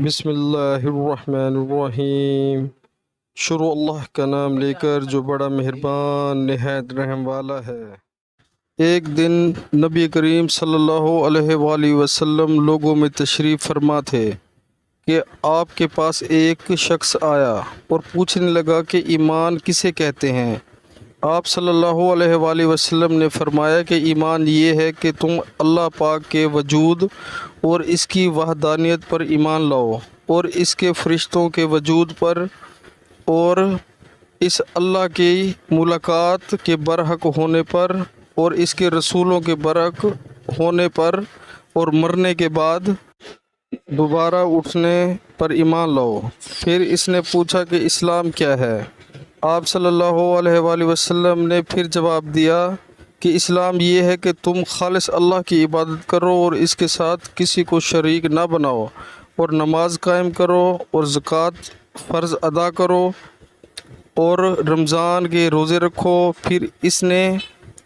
بسم اللہ الرحمن الرحیم۔ شروع اللہ کا نام لے کر جو بڑا مہربان نہایت رحم والا ہے۔ ایک دن نبی کریم صلی اللہ علیہ وآلہ وسلم لوگوں میں تشریف فرما تھے کہ آپ کے پاس ایک شخص آیا اور پوچھنے لگا کہ ایمان کسے کہتے ہیں؟ آپ صلی اللہ علیہ وآلہ وسلم نے فرمایا کہ ایمان یہ ہے کہ تم اللہ پاک کے وجود اور اس کی وحدانیت پر ایمان لاؤ، اور اس کے فرشتوں کے وجود پر، اور اس اللہ کی ملاقات کے برحق ہونے پر، اور اس کے رسولوں کے برحق ہونے پر، اور مرنے کے بعد دوبارہ اٹھنے پر ایمان لاؤ۔ پھر اس نے پوچھا کہ اسلام کیا ہے؟ آپ صلی اللہ علیہ وآلہ وسلم نے پھر جواب دیا کہ اسلام یہ ہے کہ تم خالص اللہ کی عبادت کرو اور اس کے ساتھ کسی کو شریک نہ بناؤ، اور نماز قائم کرو، اور زکوٰۃ فرض ادا کرو، اور رمضان کے روزے رکھو۔ پھر اس نے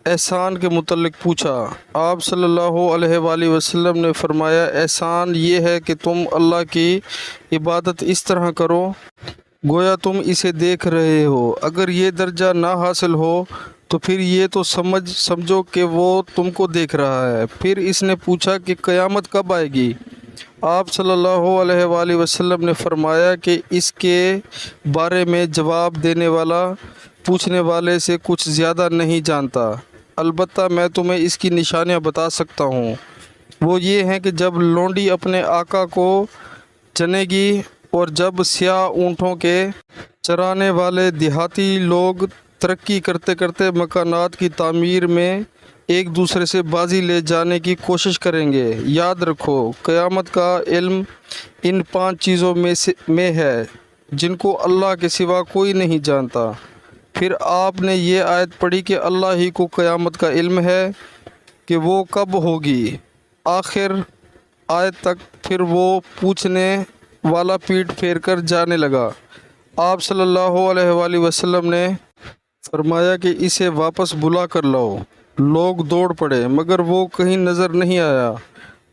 احسان کے متعلق پوچھا۔ آپ صلی اللہ علیہ وآلہ وسلم نے فرمایا، احسان یہ ہے کہ تم اللہ کی عبادت اس طرح کرو گویا تم اسے دیکھ رہے ہو۔ اگر یہ درجہ نہ حاصل ہو تو پھر یہ تو سمجھو کہ وہ تم کو دیکھ رہا ہے۔ پھر اس نے پوچھا کہ قیامت کب آئے گی؟ آپ صلی اللہ علیہ وآلہ وسلم نے فرمایا کہ اس کے بارے میں جواب دینے والا پوچھنے والے سے کچھ زیادہ نہیں جانتا، البتہ میں تمہیں اس کی نشانیاں بتا سکتا ہوں۔ وہ یہ ہیں کہ جب لونڈی اپنے آقا کو چنے گی، اور جب سیاہ اونٹوں کے چرانے والے دیہاتی لوگ ترقی کرتے کرتے مکانات کی تعمیر میں ایک دوسرے سے بازی لے جانے کی کوشش کریں گے۔ یاد رکھو، قیامت کا علم ان 5 چیزوں میں ہے جن کو اللہ کے سوا کوئی نہیں جانتا۔ پھر آپ نے یہ آیت پڑھی کہ اللہ ہی کو قیامت کا علم ہے کہ وہ کب ہوگی، آخر آیت تک۔ پھر وہ پوچھنے والا پیٹ پھیر کر جانے لگا۔ آپ صلی اللہ علیہ وآلہ وسلم نے فرمایا کہ اسے واپس بلا کر لاؤ۔ لوگ دوڑ پڑے مگر وہ کہیں نظر نہیں آیا۔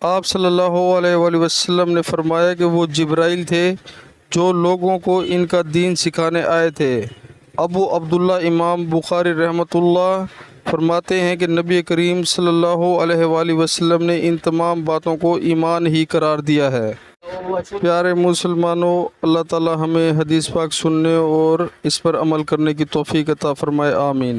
آپ صلی اللہ علیہ وآلہ وسلم نے فرمایا کہ وہ جبرائیل تھے جو لوگوں کو ان کا دین سکھانے آئے تھے۔ ابو عبداللہ امام بخاری رحمۃ اللہ فرماتے ہیں کہ نبی کریم صلی اللہ علیہ وآلہ وسلم نے ان تمام باتوں کو ایمان ہی قرار دیا ہے۔ پیارے مسلمانوں، اللہ تعالی ہمیں حدیث پاک سننے اور اس پر عمل کرنے کی توفیق عطا فرمائے، آمین۔